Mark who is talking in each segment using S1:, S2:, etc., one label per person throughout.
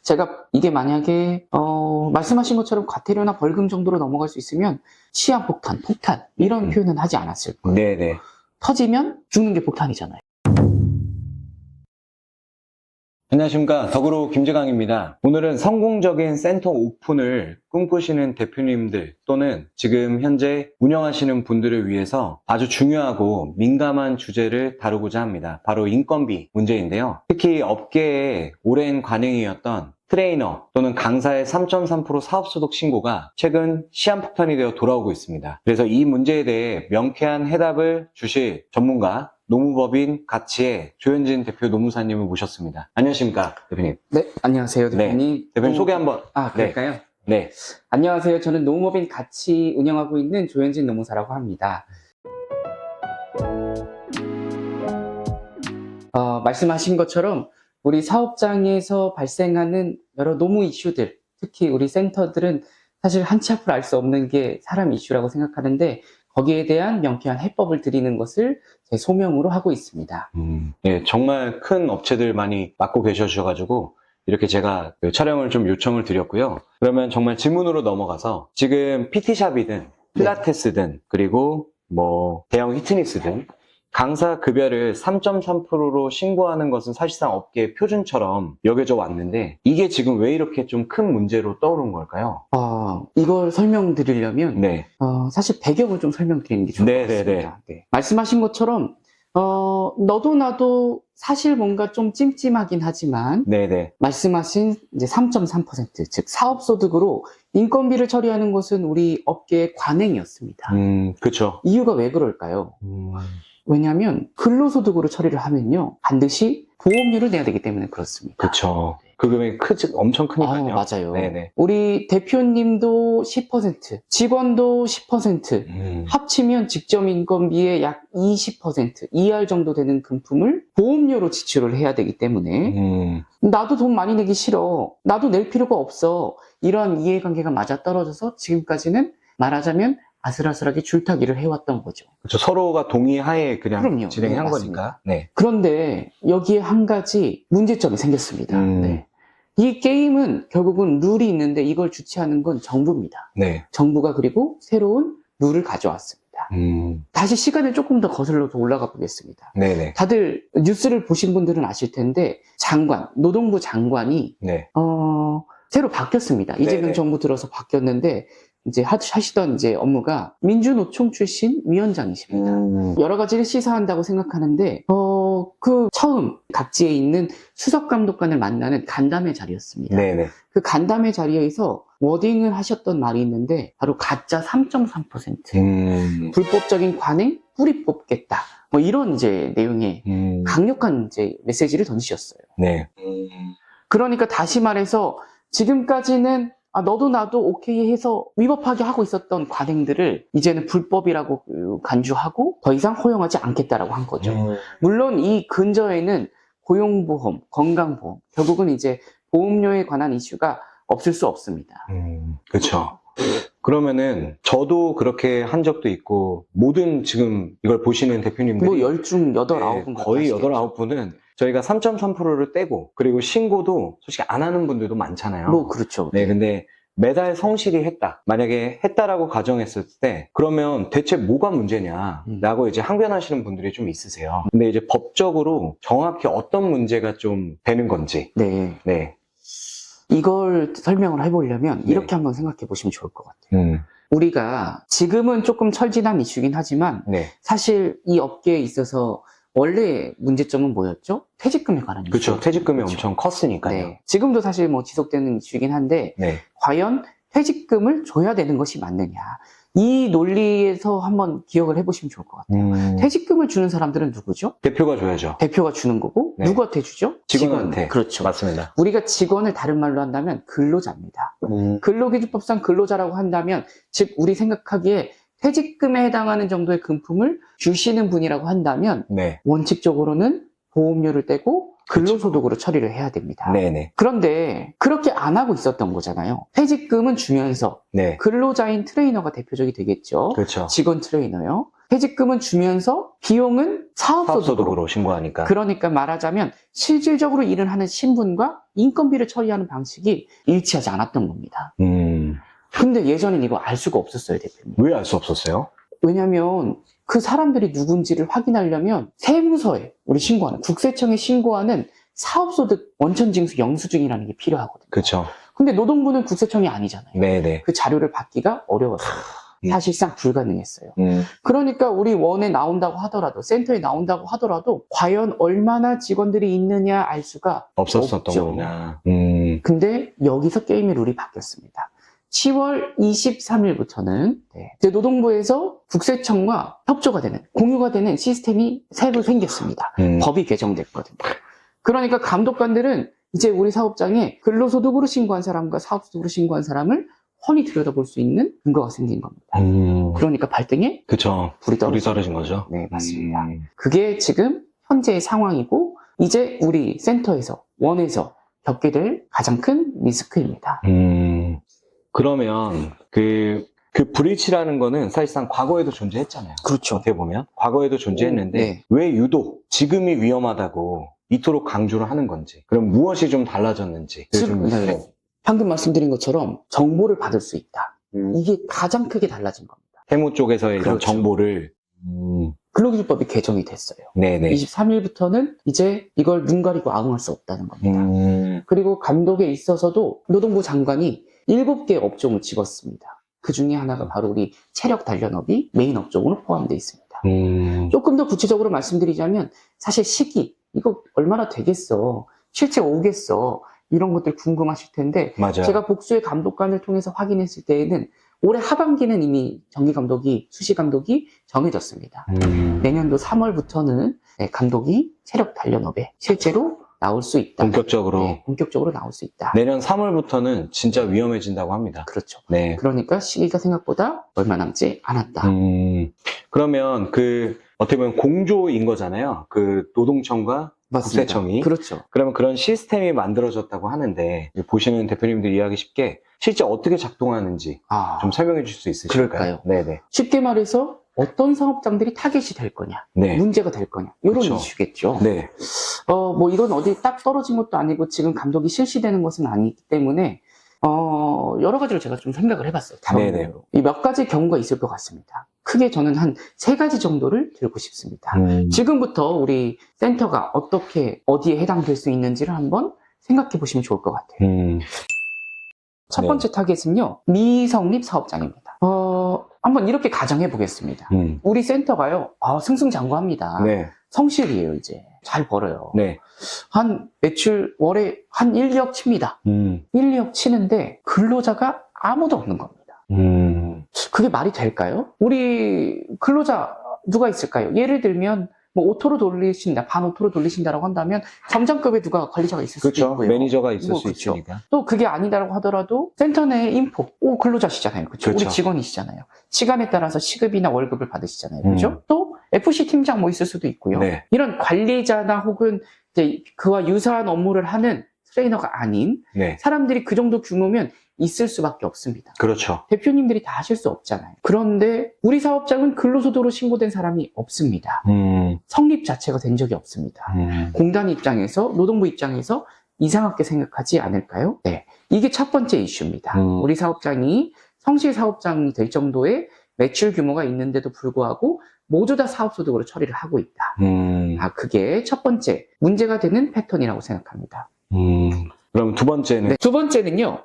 S1: 제가 이게 만약에 말씀하신 것처럼 과태료나 벌금 정도로 넘어갈 수 있으면 시한폭탄, 폭탄 이런 표현은 하지 않았을 거예요.
S2: 네네.
S1: 터지면 죽는 게 폭탄이잖아요.
S2: 안녕하십니까. 덕으로 김재강입니다. 오늘은 성공적인 센터 오픈을 꿈꾸시는 대표님들 또는 지금 현재 운영하시는 분들을 위해서 아주 중요하고 민감한 주제를 다루고자 합니다. 바로 인건비 문제인데요. 특히 업계의 오랜 관행이었던 트레이너 또는 강사의 3.3% 사업소득 신고가 최근 시한폭탄이 되어 돌아오고 있습니다. 그래서 이 문제에 대해 명쾌한 해답을 주실 전문가 노무법인 가치의 조현진 대표 노무사님을 모셨습니다. 안녕하십니까, 대표님?
S1: 네, 안녕하세요, 대표님.
S2: 네, 대표님 소개 한번.
S1: 그럴까요?
S2: 네.
S1: 안녕하세요. 저는 노무법인 같이 운영하고 있는 조현진 노무사라고 합니다. 말씀하신 것처럼 우리 사업장에서 발생하는 여러 노무 이슈들, 특히 우리 센터들은 사실 한치 앞을 알 수 없는 게 사람 이슈라고 생각하는데 거기에 대한 명쾌한 해법을 드리는 것을 제 소명으로 하고 있습니다.
S2: 네, 정말 큰 업체들 많이 맡고 계셔가지고 이렇게 제가 촬영을 좀 요청을 드렸고요. 그러면 정말 질문으로 넘어가서 지금 PT샵이든 필라테스든 그리고 뭐 대형 피트니스든 강사 급여를 3.3%로 신고하는 것은 사실상 업계의 표준처럼 여겨져 왔는데 이게 지금 왜 이렇게 좀 큰 문제로 떠오른 걸까요?
S1: 이걸 설명드리려면
S2: 네.
S1: 사실 배경을 좀 설명드리는 게 좋을 것 같습니다. 네. 말씀하신 것처럼 너도 나도 사실 뭔가 좀 찜찜하긴 하지만
S2: 네네.
S1: 말씀하신 이제 3.3% 즉 사업소득으로 인건비를 처리하는 것은 우리 업계의 관행이었습니다.
S2: 그렇죠.
S1: 이유가 왜 그럴까요? 왜냐하면 근로소득으로 처리를 하면요 반드시 보험료를 내야 되기 때문에 그렇습니다.
S2: 그렇죠. 그 금액이 엄청 크니까요.
S1: 맞아요.
S2: 네네.
S1: 우리 대표님도 10%, 직원도 10%, 합치면 직접 인건비의 약 20% 이하 정도 되는 금품을 보험료로 지출을 해야 되기 때문에 나도 돈 많이 내기 싫어. 나도 낼 필요가 없어. 이러한 이해관계가 맞아떨어져서 지금까지는 말하자면 아슬아슬하게 줄타기를 해왔던 거죠.
S2: 그렇죠. 서로가 동의하에 그냥
S1: 그럼요.
S2: 진행한
S1: 네,
S2: 거니까. 네.
S1: 그런데 여기에 한 가지 문제점이 생겼습니다. 네. 이 게임은 결국은 룰이 있는데 이걸 주최하는 건 정부입니다.
S2: 네.
S1: 정부가 그리고 새로운 룰을 가져왔습니다. 다시 시간을 조금 더 거슬러서 올라가 보겠습니다.
S2: 네네.
S1: 다들 뉴스를 보신 분들은 아실 텐데 노동부 장관이
S2: 네.
S1: 새로 바뀌었습니다. 이재명 정부 들어서 바뀌었는데 이제 하시던 이제 업무가 민주노총 출신 위원장이십니다. 여러 가지를 시사한다고 생각하는데 처음 각지에 있는 수석감독관을 만나는 간담회 자리였습니다.
S2: 네네.
S1: 그 간담회 자리에서 워딩을 하셨던 말이 있는데 바로 가짜 3.3% 불법적인 관행 뿌리 뽑겠다. 뭐 이런 이제 내용의 강력한 이제 메시지를 던지셨어요.
S2: 네.
S1: 그러니까 다시 말해서 지금까지는 너도 나도 오케이 해서 위법하게 하고 있었던 관행들을 이제는 불법이라고 간주하고 더 이상 허용하지 않겠다라고 한 거죠. 물론 이 근저에는 고용보험, 건강보험, 결국은 이제 보험료에 관한 이슈가 없을 수 없습니다.
S2: 그렇죠. 그러면은 저도 그렇게 한 적도 있고 모든 지금 이걸 보시는 대표님들이
S1: 뭐 10중 8, 9분
S2: 거의 8, 9분은 저희가 3.3%를 떼고 그리고 신고도 솔직히 안 하는 분들도 많잖아요.
S1: 뭐 그렇죠.
S2: 네, 근데 매달 성실히 했다. 만약에 했다라고 가정했을 때 그러면 대체 뭐가 문제냐라고 이제 항변하시는 분들이 좀 있으세요. 근데 이제 법적으로 정확히 어떤 문제가 좀 되는 건지.
S1: 네.
S2: 네.
S1: 이걸 설명을 해보려면
S2: 네.
S1: 이렇게 한번 생각해 보시면 좋을 것 같아요. 우리가 지금은 조금 철진한 이슈긴 하지만
S2: 네.
S1: 사실 이 업계에 있어서 원래 문제점은 뭐였죠? 퇴직금에 관한 이슈.
S2: 그렇죠. 퇴직금이
S1: 그렇죠.
S2: 엄청 컸으니까요.
S1: 네. 지금도 사실 뭐 지속되는 이슈이긴 한데
S2: 네.
S1: 과연 퇴직금을 줘야 되는 것이 맞느냐. 이 논리에서 한번 기억을 해보시면 좋을 것 같아요. 퇴직금을 주는 사람들은 누구죠?
S2: 대표가 줘야죠.
S1: 대표가 주는 거고
S2: 네.
S1: 누구한테 주죠?
S2: 직원한테.
S1: 그렇죠.
S2: 맞습니다.
S1: 우리가 직원을 다른 말로 한다면 근로자입니다. 근로기준법상 근로자라고 한다면 즉 우리 생각하기에 퇴직금에 해당하는 정도의 금품을 주시는 분이라고 한다면
S2: 네.
S1: 원칙적으로는 보험료를 떼고 근로소득으로 처리를 해야 됩니다.
S2: 네네.
S1: 그런데 그렇게 안 하고 있었던 거잖아요. 퇴직금은 주면서
S2: 네.
S1: 근로자인 트레이너가 대표적이 되겠죠.
S2: 그렇죠.
S1: 직원 트레이너요. 퇴직금은 주면서 비용은 사업소득으로.
S2: 사업소득으로 신고하니까.
S1: 그러니까 말하자면 실질적으로 일을 하는 신분과 인건비를 처리하는 방식이 일치하지 않았던 겁니다. 근데 예전엔 이거 알 수가 없었어요, 대표님.
S2: 왜 알 수 없었어요?
S1: 왜냐면 그 사람들이 누군지를 확인하려면 세무서에 우리 신고하는, 국세청에 신고하는 사업소득 원천징수 영수증이라는 게 필요하거든요.
S2: 그렇죠.
S1: 근데 노동부는 국세청이 아니잖아요.
S2: 네네.
S1: 그 자료를 받기가 어려웠어요. 사실상 불가능했어요.
S2: 음.
S1: 그러니까 우리 원에 나온다고 하더라도, 센터에 나온다고 하더라도 과연 얼마나 직원들이 있느냐 알 수가
S2: 없었었던
S1: 없죠.
S2: 거구나.
S1: 근데 여기서 게임의 룰이 바뀌었습니다. 10월 23일부터는 이제 노동부에서 국세청과 협조가 되는, 공유가 되는 시스템이 새로 생겼습니다. 법이 개정됐거든요. 그러니까 감독관들은 이제 우리 사업장에 근로소득으로 신고한 사람과 사업소득으로 신고한 사람을 훤히 들여다볼 수 있는 근거가 생긴 겁니다. 그러니까 발등에
S2: 그쵸.
S1: 불이
S2: 불이 떨어진 거죠.
S1: 네, 맞습니다. 그게 지금 현재의 상황이고, 이제 우리 센터에서, 원에서 겪게 될 가장 큰 리스크입니다.
S2: 그러면 그 브리치라는 거는 사실상 과거에도 존재했잖아요.
S1: 그렇죠.
S2: 어떻게 보면 과거에도 존재했는데
S1: 네.
S2: 왜 유독 지금이 위험하다고 이토록 강조를 하는 건지, 그럼 무엇이 좀 달라졌는지 좀
S1: 네. 방금 말씀드린 것처럼 정보를 받을 수 있다. 이게 가장 크게 달라진 겁니다.
S2: 세무 쪽에서의 이런
S1: 그렇죠.
S2: 정보를
S1: 근로기준법이 개정이 됐어요.
S2: 네네.
S1: 23일부터는 이제 이걸 눈 가리고 아웅할 수 없다는 겁니다. 그리고 감독에 있어서도 노동부 장관이 7개 업종을 집었습니다. 그 중에 하나가 바로 우리 체력 단련업이 메인 업종으로 포함되어 있습니다. 조금 더 구체적으로 말씀드리자면, 사실 시기, 이거 얼마나 되겠어, 실제 오겠어, 이런 것들 궁금하실 텐데,
S2: 맞아요.
S1: 제가 복수의 감독관을 통해서 확인했을 때에는 올해 하반기는 이미 정기감독이, 수시감독이 정해졌습니다. 내년도 3월부터는 감독이 체력 단련업에 실제로 나올 수 있다.
S2: 본격적으로.
S1: 네, 본격적으로 나올 수 있다.
S2: 내년 3월부터는 진짜 위험해진다고 합니다.
S1: 그렇죠.
S2: 네.
S1: 그러니까 시기가 생각보다 얼마 남지 않았다.
S2: 그러면 어떻게 보면 공조인 거잖아요. 그 노동청과
S1: 맞습니다.
S2: 국세청이.
S1: 그렇죠.
S2: 그러면 그런 시스템이 만들어졌다고 하는데, 보시는 대표님들 이해하기 쉽게 실제 어떻게 작동하는지 좀 설명해 주실 수 있으실까요?
S1: 그럴까요?
S2: 네네.
S1: 쉽게 말해서 어떤 사업장들이 타겟이 될 거냐,
S2: 네.
S1: 문제가 될 거냐, 이런
S2: 그렇죠.
S1: 이슈겠죠.
S2: 네.
S1: 뭐 이건 어디 딱 떨어진 것도 아니고 지금 감독이 실시되는 것은 아니기 때문에 여러 가지로 제가 좀 생각을 해봤어요. 다방면으로. 이 몇 가지 경우가 있을 것 같습니다. 크게 저는 한 3가지 정도를 들고 싶습니다. 지금부터 우리 센터가 어떻게, 어디에 해당될 수 있는지를 한번 생각해 보시면 좋을 것 같아요. 첫 번째 타겟은요, 미성립 사업장입니다. 한번 이렇게 가정해 보겠습니다. 우리 센터가요, 승승장구합니다.
S2: 네.
S1: 성실이에요, 이제. 잘 벌어요.
S2: 네.
S1: 한 매출 월에 한 1억 칩니다. 1, 2억 치는데 근로자가 아무도 없는 겁니다. 그게 말이 될까요? 우리 근로자 누가 있을까요? 예를 들면 뭐 오토로 돌리신다, 반오토로 돌리신다라고 한다면 점장급의 누가 관리자가 있을 수도
S2: 그렇죠.
S1: 있고요.
S2: 매니저가 있을 수
S1: 그렇죠.
S2: 있으니까.
S1: 또 그게 아니다라고 하더라도 센터 내 인포, 근로자시잖아요. 그렇죠?
S2: 그렇죠.
S1: 우리 직원이시잖아요. 시간에 따라서 시급이나 월급을 받으시잖아요. 그렇죠? 또 FC 팀장 뭐 있을 수도 있고요.
S2: 네.
S1: 이런 관리자나 혹은 이제 그와 유사한 업무를 하는 트레이너가 아닌
S2: 네.
S1: 사람들이 그 정도 규모면 있을 수밖에 없습니다.
S2: 그렇죠.
S1: 대표님들이 다 하실 수 없잖아요. 그런데 우리 사업장은 근로소득으로 신고된 사람이 없습니다. 성립 자체가 된 적이 없습니다. 공단 입장에서, 노동부 입장에서 이상하게 생각하지 않을까요? 네. 이게 첫 번째 이슈입니다. 우리 사업장이 성실 사업장이 될 정도의 매출 규모가 있는데도 불구하고 모두 다 사업소득으로 처리를 하고 있다. 그게 첫 번째 문제가 되는 패턴이라고 생각합니다.
S2: 그럼 두 번째는?
S1: 네, 두 번째는요,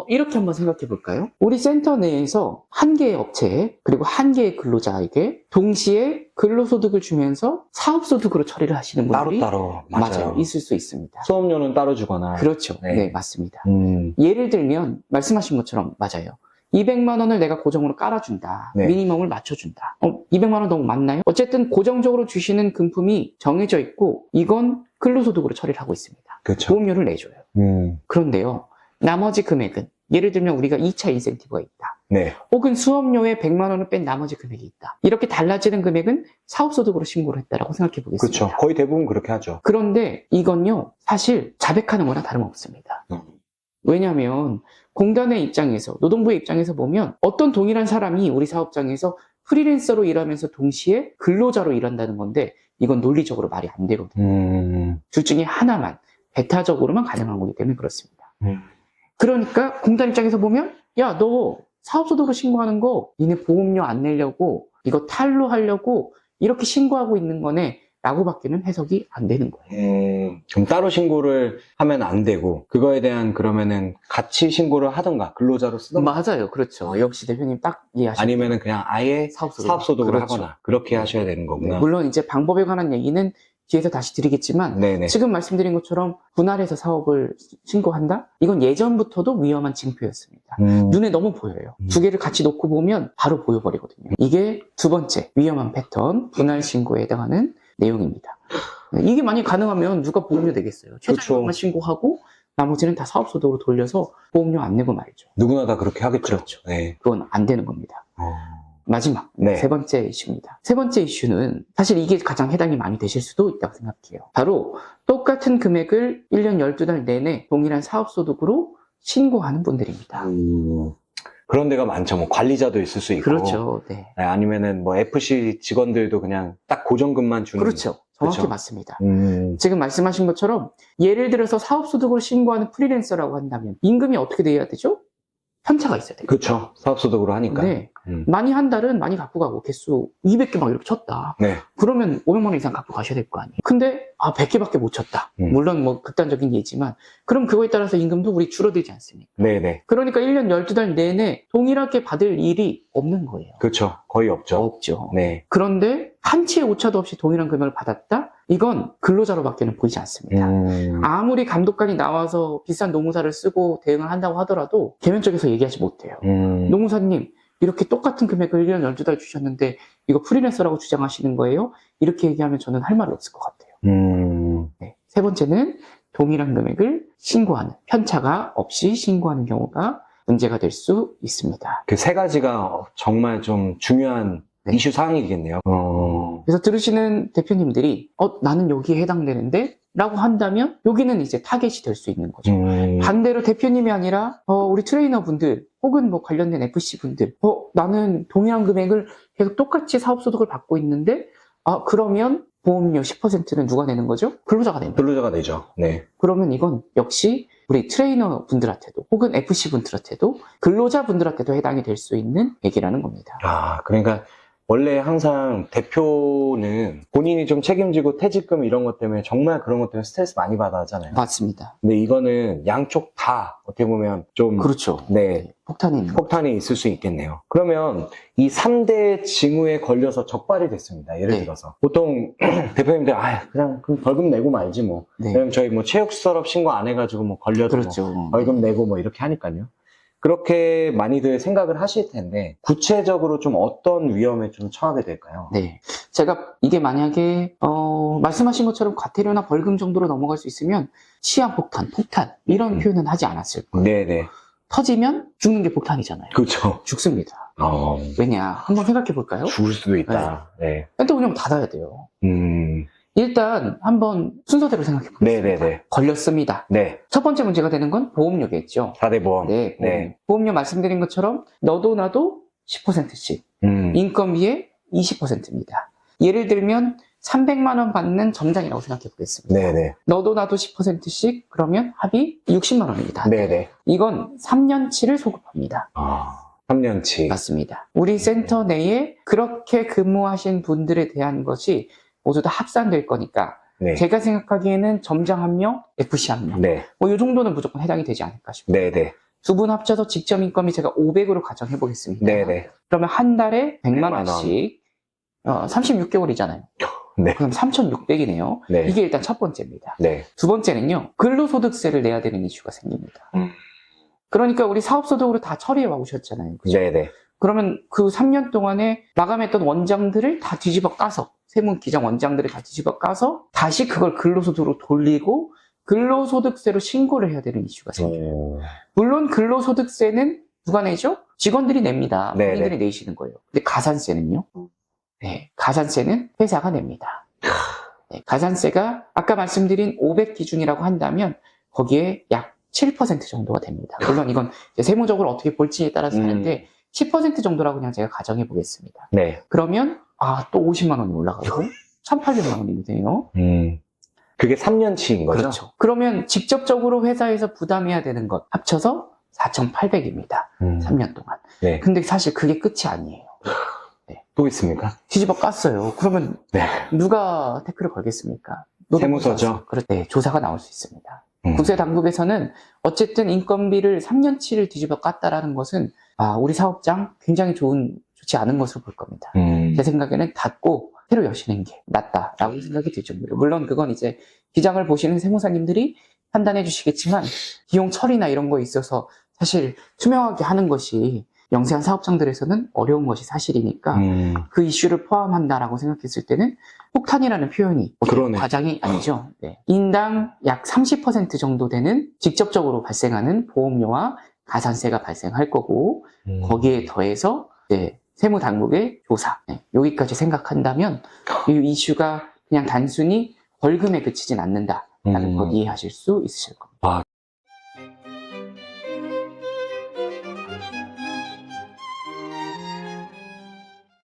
S1: 이렇게 한번 생각해 볼까요? 우리 센터 내에서 한 개의 업체, 그리고 한 개의 근로자에게 동시에 근로소득을 주면서 사업소득으로 처리를 하시는 분들이
S2: 따로따로.
S1: 맞아요. 있을 수 있습니다.
S2: 수업료는 따로 주거나.
S1: 그렇죠.
S2: 네.
S1: 네, 맞습니다. 예를 들면, 말씀하신 것처럼, 맞아요. 200만 원을 내가 고정으로 깔아준다.
S2: 네.
S1: 미니멈을 맞춰준다. 200만 원 너무 많나요? 어쨌든 고정적으로 주시는 금품이 정해져 있고, 이건 근로소득으로 처리를 하고 있습니다.
S2: 그렇죠.
S1: 보험료를 내줘요. 그런데요, 나머지 금액은, 예를 들면 우리가 2차 인센티브가 있다.
S2: 네.
S1: 혹은 수업료에 100만 원을 뺀 나머지 금액이 있다. 이렇게 달라지는 금액은 사업소득으로 신고를 했다라고 생각해 보겠습니다.
S2: 그렇죠. 거의 대부분 그렇게 하죠.
S1: 그런데 이건요, 사실 자백하는 거나 다름없습니다. 왜냐하면 공단의 입장에서, 노동부의 입장에서 보면 어떤 동일한 사람이 우리 사업장에서 프리랜서로 일하면서 동시에 근로자로 일한다는 건데 이건 논리적으로 말이 안 되거든요. 둘 중에 하나만 배타적으로만 가능한 거기 때문에 그렇습니다. 그러니까 공단 입장에서 보면 야, 너 사업소득으로 신고하는 거 니네 보험료 안 내려고 이거 탈루하려고 이렇게 신고하고 있는 거네 라고 밖에는 해석이 안 되는 거예요.
S2: 그럼 따로 신고를 하면 안 되고 그거에 대한 그러면은 같이 신고를 하던가 근로자로 쓰던가
S1: 맞아요. 그렇죠. 역시 대표님 딱 이해하셨죠.
S2: 아니면은 그냥 아예 사업소득으로
S1: 그렇죠.
S2: 하거나 그렇게 하셔야 되는 거구나.
S1: 물론 이제 방법에 관한 얘기는 뒤에서 다시 드리겠지만
S2: 네네.
S1: 지금 말씀드린 것처럼 분할해서 사업을 신고한다? 이건 예전부터도 위험한 징표였습니다. 눈에 너무 보여요. 두 개를 같이 놓고 보면 바로 보여버리거든요. 이게 두 번째 위험한 패턴, 분할 신고에 해당하는 내용입니다. 이게 만약 가능하면 누가 보험료 내겠어요? 최저임금만 신고하고 나머지는 다 사업소득으로 돌려서 보험료 안 내고 말이죠.
S2: 누구나 다 그렇게 하겠죠.
S1: 그렇죠.
S2: 네.
S1: 그건 안 되는 겁니다. 마지막
S2: 네.
S1: 세 번째 이슈입니다. 세 번째 이슈는 사실 이게 가장 해당이 많이 되실 수도 있다고 생각해요. 바로 똑같은 금액을 1년 12달 내내 동일한 사업소득으로 신고하는 분들입니다.
S2: 그런 데가 많죠. 뭐 관리자도 있을 수 있고.
S1: 그렇죠. 네.
S2: 네, 아니면은 뭐 FC 직원들도 그냥 딱 고정금만 주는.
S1: 그렇죠. 정확히
S2: 그렇죠.
S1: 맞습니다.
S2: 지금
S1: 말씀하신 것처럼 예를 들어서 사업소득으로 신고하는 프리랜서라고 한다면 임금이 어떻게 돼야 되죠? 편차가 있어야 돼요.
S2: 그렇죠. 사업소득으로 하니까.
S1: 네. 많이 한 달은 많이 갖고 가고 개수 200개 막 이렇게 쳤다.
S2: 네.
S1: 그러면 500만 원 이상 갖고 가셔야 될 거 아니에요. 근데 100개밖에 못 쳤다. 물론 뭐 극단적인 예지만 그럼 그거에 따라서 임금도 우리 줄어들지 않습니까?
S2: 네네.
S1: 그러니까 1년 12달 내내 동일하게 받을 일이 없는 거예요.
S2: 그렇죠. 거의 없죠.
S1: 없죠.
S2: 네.
S1: 그런데 한치의 오차도 없이 동일한 금액을 받았다? 이건 근로자로밖에는 보이지 않습니다. 아무리 감독관이 나와서 비싼 노무사를 쓰고 대응을 한다고 하더라도 개면 쪽에서 얘기하지 못해요. 노무사님 이렇게 똑같은 금액을 1년 12달 주셨는데 이거 프리랜서라고 주장하시는 거예요? 이렇게 얘기하면 저는 할 말 없을 것 같아요. 네. 세 번째는 동일한 금액을 신고하는, 편차가 없이 신고하는 경우가 문제가 될 수 있습니다.
S2: 그 세 가지가 정말 좀 중요한
S1: 네.
S2: 이슈 사항이겠네요.
S1: 그래서 들으시는 대표님들이 나는 여기에 해당되는데? 라고 한다면 여기는 이제 타겟이 될 수 있는 거죠. 반대로 대표님이 아니라 우리 트레이너분들 혹은 뭐 관련된 FC분들 나는 동일한 금액을 계속 똑같이 사업소득을 받고 있는데 그러면 보험료 10%는 누가 내는 거죠? 근로자가 냅니다.
S2: 근로자가 되죠. 네.
S1: 그러면 이건 역시 우리 트레이너분들한테도 혹은 FC분들한테도 근로자분들한테도 해당이 될 수 있는 얘기라는 겁니다.
S2: 그러니까 원래 항상 대표는 본인이 좀 책임지고 퇴직금 이런 것 때문에 정말 그런 것 때문에 스트레스 많이 받아 하잖아요.
S1: 맞습니다.
S2: 근데 이거는 양쪽 다 어떻게 보면 좀
S1: 그렇죠.
S2: 네.
S1: 폭탄이 있는
S2: 폭탄이 있을 수 있겠네요. 그러면 이 3대 징후에 걸려서 적발이 됐습니다. 예를
S1: 네.
S2: 들어서 보통 대표님들 그냥 벌금 내고 말지 뭐.
S1: 네.
S2: 왜냐면 저희 뭐 체육설업 신고 안 해가지고 뭐 걸려도
S1: 그렇죠.
S2: 뭐 벌금 내고 뭐 이렇게 하니까요. 그렇게 많이들 생각을 하실 텐데 구체적으로 좀 어떤 위험에 좀 처하게 될까요?
S1: 네. 제가 이게 만약에 말씀하신 것처럼 과태료나 벌금 정도로 넘어갈 수 있으면 시한폭탄, 폭탄 이런 표현은 하지 않았을 거예요.
S2: 네네.
S1: 터지면 죽는 게 폭탄이잖아요.
S2: 그렇죠.
S1: 죽습니다. 왜냐? 한번 생각해 볼까요?
S2: 죽을 수도 있다. 네.
S1: 센터 운영 닫아야 돼요. 일단 한번 순서대로 생각해 보겠습니다.
S2: 네네네.
S1: 걸렸습니다.
S2: 네.
S1: 첫 번째 문제가 되는 건 보험료겠죠.
S2: 4대 보험.
S1: 네,
S2: 네.
S1: 보험료 말씀드린 것처럼 너도 나도 10%씩, 인건비의 20%입니다. 예를 들면 300만 원 받는 점장이라고 생각해 보겠습니다.
S2: 네네.
S1: 너도 나도 10%씩 그러면 합이 60만 원입니다.
S2: 네네.
S1: 이건 3년치를 소급합니다.
S2: 3년치.
S1: 맞습니다. 우리 센터 내에 그렇게 근무하신 분들에 대한 것이 모두 다 합산될 거니까
S2: 네.
S1: 제가 생각하기에는 점장 1명, FC 1명
S2: 네.
S1: 이 정도는 무조건 해당이 되지 않을까 싶어요.
S2: 네네.
S1: 두 분 합쳐서 직접 인건비 제가 500으로 가정해 보겠습니다.
S2: 네네.
S1: 그러면 한 달에 100만
S2: 100만 원.
S1: 원씩 36개월이잖아요.
S2: 네.
S1: 그럼 3,600이네요.
S2: 네.
S1: 이게 일단 첫 번째입니다.
S2: 네.
S1: 두 번째는요. 근로소득세를 내야 되는 이슈가 생깁니다. 그러니까 우리 사업소득으로 다 처리해 와오셨잖아요. 그죠?
S2: 네네.
S1: 그러면 그 3년 동안에 마감했던 원장들을 다 뒤집어 까서 세무기장 원장들을 다 뒤집어 까서 다시 그걸 근로소득으로 돌리고 근로소득세로 신고를 해야 되는 이슈가 생겨요. 물론 근로소득세는 누가 내죠? 직원들이 냅니다.
S2: 네네.
S1: 본인들이 내시는 거예요. 근데 가산세는요? 네, 가산세는 회사가 냅니다. 네, 가산세가 아까 말씀드린 500 기준이라고 한다면 거기에 약 7% 정도가 됩니다. 물론 이건 이제 세무적으로 어떻게 볼지에 따라서 하는데 10% 정도라고 그냥 제가 가정해 보겠습니다.
S2: 네.
S1: 그러면 또 50만 원이 올라가고 1,800만 원이 되네요.
S2: 그게 3년치인 거죠?
S1: 그렇죠. 그러면 직접적으로 회사에서 부담해야 되는 것 합쳐서 4,800입니다. 3년 동안.
S2: 네.
S1: 근데 사실 그게 끝이 아니에요.
S2: 또 있습니까?
S1: 뒤집어 깠어요. 그러면
S2: 네.
S1: 누가 태클을 걸겠습니까?
S2: 세무서죠?
S1: 네, 조사가 나올 수 있습니다.
S2: 음.
S1: 국세당국에서는 어쨌든 인건비를 3년치를 뒤집어 깠다라는 것은 우리 사업장 굉장히 좋지 않은 것으로 볼 겁니다. 제 생각에는 닫고 새로 여시는 게 낫다라고 생각이 들죠. 물론 그건 이제 기장을 보시는 세무사님들이 판단해 주시겠지만 비용 처리나 이런 거에 있어서 사실 투명하게 하는 것이 영세한 사업장들에서는 어려운 것이 사실이니까 그 이슈를 포함한다라고 생각했을 때는 폭탄이라는 표현이
S2: 그러네.
S1: 과장이 아니죠. 네. 인당 약 30% 정도 되는 직접적으로 발생하는 보험료와 가산세가 발생할 거고 거기에 더해서 세무당국의 조사 여기까지 생각한다면 이 이슈가 그냥 단순히 벌금에 그치진 않는다라는 걸 이해하실 수 있으실 겁니다.